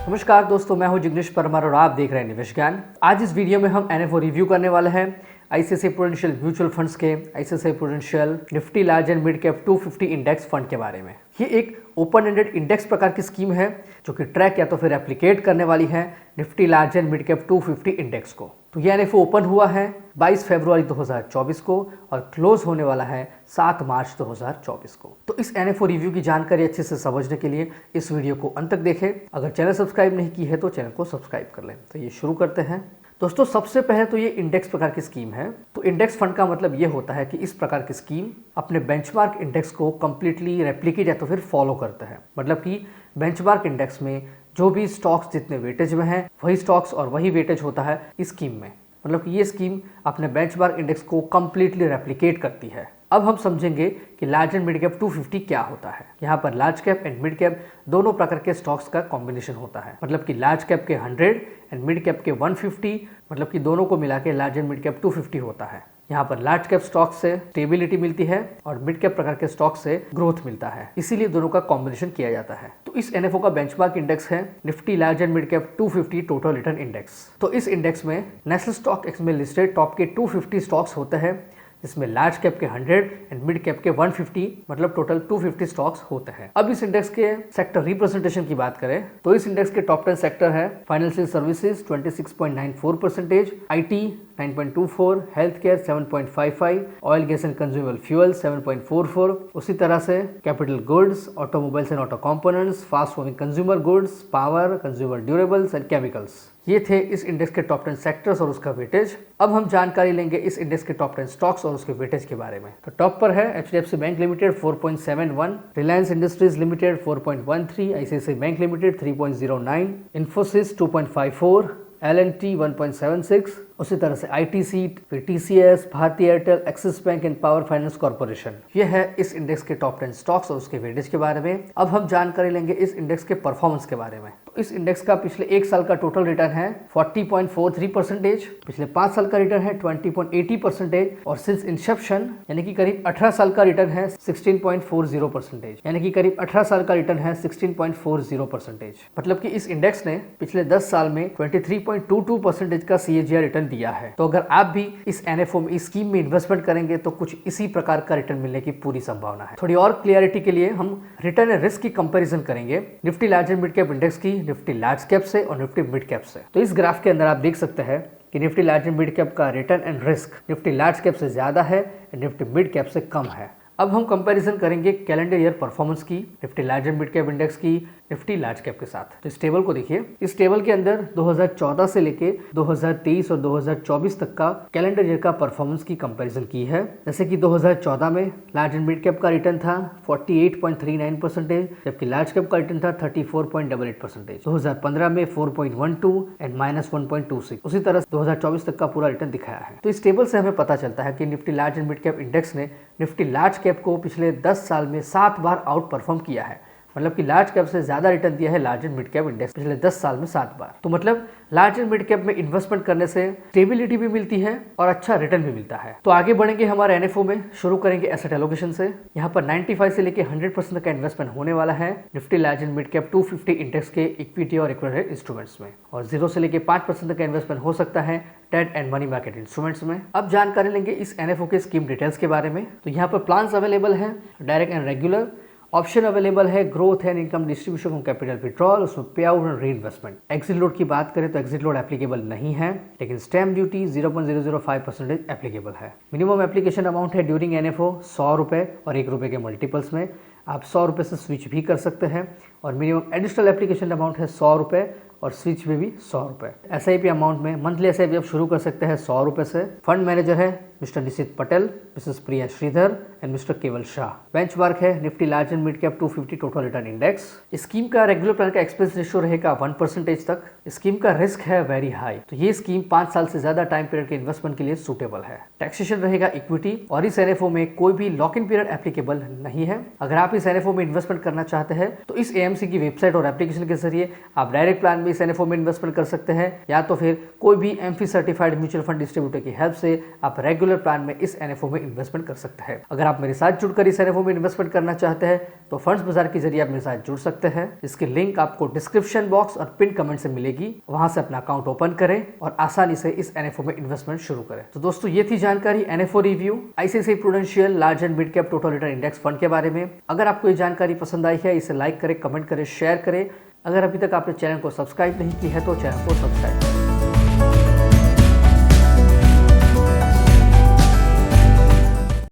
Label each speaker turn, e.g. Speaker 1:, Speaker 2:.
Speaker 1: नमस्कार दोस्तों, मैं हूं जिग्नेश परमार और आप देख रहे हैं निवेश ज्ञान। आज इस वीडियो में हम एनएफओ रिव्यू करने वाले हैं आईसीआईसीआई प्रूडेंशियल म्यूचुअल फंड्स के ICICI prudential Nifty large and mid cap 250 index fund के बारे में। ये एक ओपन एंडेड इंडेक्स प्रकार की स्कीम है जो कि ट्रैक या तो फिर एप्लीकेट करने वाली है Nifty large and mid cap 250 index को। तो ये एनएफओ ओपन हुआ है 22 फरवरी 2024 को और क्लोज होने वाला है 7 मार्च 2024 को। तो इस एनएफओ रिव्यू की जानकारी अच्छे से समझने के लिए इस वीडियो को अंत तक देखें। अगर चैनल सब्सक्राइब नहीं की है तो चैनल को सब्सक्राइब कर लें। तो ये शुरू करते हैं। दोस्तों, सबसे पहले तो ये इंडेक्स प्रकार की स्कीम है। तो इंडेक्स फंड का मतलब ये होता है कि इस प्रकार की स्कीम अपने बेंचमार्क इंडेक्स को कंप्लीटली रेप्लिकेट या तो फिर फॉलो करता है। मतलब कि बेंचमार्क इंडेक्स में जो भी स्टॉक्स जितने वेटेज में हैं वही स्टॉक्स और वही वेटेज होता है इस स्कीम में। मतलब कि ये स्कीम अपने बेंचमार्क इंडेक्स को कंप्लीटली रेप्लिकेट करती है। अब हम समझेंगे कि लार्ज एंड मिड कैप 250 क्या होता है। यहाँ पर large cap and mid cap दोनों प्रकार के स्टॉक्स का कॉम्बिनेशन होता है। मतलब कि लार्ज कैप के 100 एंड मिड कैप के 150, मतलब कि दोनों को मिला के लार्ज एंड मिड कैप 250 होता है। यहाँ पर लार्ज कैप स्टॉक से स्टेबिलिटी मिलती है और मिड कैप प्रकार के स्टॉक से ग्रोथ मिलता है, इसीलिए दोनों का कॉम्बिनेशन किया जाता है। तो इस एनएफओ का बेंचमार्क इंडेक्स है Nifty large and mid cap 250 total return index. तो इस इंडेक्स में नेशनल स्टॉक एक्सचेंज में लिस्टेड टॉप के 250 स्टॉक्स होते हैं, जिसमें लार्ज कैप के 100 एंड मिड कैप के 150, मतलब टोटल 250 स्टॉक्स होते हैं। अब इस इंडेक्स के सेक्टर रिप्रेजेंटेशन की बात करें तो इस इंडेक्स के टॉप 10 सेक्टर है financial services 26.94%, IT 9.24, health care 7.55, oil gas and consumable fuel 7.44, उसी तरह से capital goods, automobiles and auto components, fast moving consumer goods, power, consumer durables and chemicals. ये थे इस इंडेक्स के टॉप 10 सेक्टर्स और उसका वेटेज। अब हम जानकारी लेंगे इस इंडेक्स के टॉप 10 स्टॉक्स और उसके वेटेज के बारे में। तो टॉप पर है HDFC bank limited 4.71, Reliance Industries limited 4.13, ICICI bank limited 3.09, Infosys 2.54, L&T 1.76, उसी तरह से आईटीसी, फिर TCS, Bharti Airtel, Axis bank and power finance corporation. ये है इस इंडेक्स के टॉप 10 स्टॉक्स और उसके वेटेज के बारे में। अब हम जानकारी लेंगे इस इंडेक्स के परफॉर्मेंस के बारे में। तो इस इंडेक्स का पिछले 1 साल का टोटल रिटर्न है 40.43%, पिछले 5 साल का रिटर्न है 20.80% और सिंस इंसेप्शन यानी कि करीब 18 साल का रिटर्न है 16.40%, यानी कि करीब 18 साल का रिटर्न है 16.40%। मतलब कि इस इंडेक्स ने पिछले 10 साल में 23.22% का CAGR रिटर्न दिया है। तो अगर आप भी इस एनएफओ में, इस स्कीम में इन्वेस्टमेंट करेंगे तो कुछ इसी प्रकार का रिटर्न मिलने की पूरी संभावना है। थोड़ी और क्लियरिटी के लिए हम रिटर्न एंड रिस्क की कंपैरिजन करेंगे Nifty large and mid cap index की निफ्टी लार्ज कैप से और निफ्टी मिड कैप से। तो इस ग्राफ के अंदर आप देख सकते हैं कि Nifty large and mid cap का return and risk Nifty large cap से ज्यादा है और निफ्टी मिड कैप से कम है। अब हम कंपैरिजन करेंगे कैलेंडर ईयर परफॉर्मेंस की Nifty large and mid cap index की निफ्टी लार्ज कैप के साथ। तो इस टेबल को देखिए। इस टेबल के अंदर 2014 से लेके 2023 और 2024 तक का कैलेंडर ईयर का परफॉर्मेंस की कंपैरिजन की है। जैसे कि 2014 में लार्ज एंड मिड कैप का रिटर्न था 48.39%, जबकि लार्ज कैप का रिटर्न था 34.88%। 2015 में 4.12 एंड -1.26। उसी तरह 2024 तक का पूरा रिटर्न दिखाया है। तो इस टेबल से हमें पता चलता है कि Nifty large and mid cap index ने निफ्टी लार्ज कैप को पिछले 10 साल में 7 बार आउट परफॉर्म किया है। मतलब कि लार्ज कैप से ज्यादा रिटर्न दिया है large and mid cap index पिछले 10 साल में 7 बार। तो मतलब लार्ज एंड मिड कैप में इन्वेस्टमेंट करने से स्टेबिलिटी भी मिलती है और अच्छा रिटर्न भी मिलता है। तो आगे बढ़ेंगे हमारे एनएफओ में। शुरू करेंगे एसेट एलोकेशन से। यहाँ पर 95 से लेके 100% का इन्वेस्टमेंट होने वाला है Nifty large and mid cap 250 index के इक्विटी और इक्विटी इंस्ट्रूमेंट्स में, और 0 से लेके 5% का इन्वेस्टमेंट हो सकता है debt and money market instruments में। अब जानकारी लेंगे इस एनएफओ के स्कीम डिटेल्स के बारे में। तो यहाँ पर प्लान्स अवेलेबल है direct and regular, option available है growth and income distribution from capital withdrawal, उसमें payout and reinvestment. Exit load की बात करें तो एग्जिट लोड एप्लीकेबल नहीं है, लेकिन स्टैम्प ड्यूटी 0.005% एप्लीकेबल है। मिनिमम एप्लीकेशन अमाउंट है ड्यूरिंग एनएफओ 100 रुपए और 1 रुपए के मल्टीपल्स में। आप 100 रुपए से स्विच भी कर सकते हैं और मिनिमम एडिशनल एप्लीकेशन अमाउंट है 100 रुपए और स्विच में भी 100 रुपए। एसआईपी अमाउंट में मंथली एसआईपी आप शुरू कर सकते हैं 100 रुपए से। फंड मैनेजर है Mr Nishit Patel, Mrs Priya Shridhar and Mr Keval Shah. Benchmark है Nifty large and mid cap 250 total return index. Scheme का रेगुलर प्लान का एक्सपेंस रेशियो रहेगा 1% तक। स्कीम का रिस्क है वेरी हाई। तो ये स्कीम 5 साल से ज्यादा टाइम पीरियड के इन्वेस्टमेंट के लिए सूटेबल है। टैक्सेशन रहेगा इक्विटी और इस एनएफओ में कोई भी लॉक इन पीरियड एप्लीकेबल नहीं है। अगर आप इस एनएफओ में इन्वेस्टमेंट करना चाहते हैं तो इस एएमसी की वेबसाइट और एप्लीकेशन के जरिए आप डायरेक्ट प्लान में इस एनएफओ में इन्वेस्टमेंट कर सकते हैं, या तो फिर कोई भी AMFI certified mutual fund distributor की हेल्प से आप रेगुलर प्लान में इस एनएफओ में इन्वेस्टमेंट कर सकते हैं। अगर आप मेरे साथ जुड़कर इस एनएफओ में इन्वेस्टमेंट करना चाहते हैं तो फंड्स बाजार के जरिए आप मेरे साथ जुड़ सकते हैं। इसकी लिंक आपको डिस्क्रिप्शन बॉक्स और पिन कमेंट से मिलेगी। वहां से अपना अकाउंट ओपन करें और आसानी से इस एनएफओ में इन्वेस्टमेंट शुरू करें। तो दोस्तों ये थी जानकारी NFO review ICICI prudential large and mid cap total return index fund के बारे में। अगर आपको ये जानकारी पसंद आई है, इसे लाइक करें, कमेंट करें, शेयर करें। अगर अभी तक आपने चैनल को सब्सक्राइब नहीं की है तो चैनल को सब्सक्राइब करें।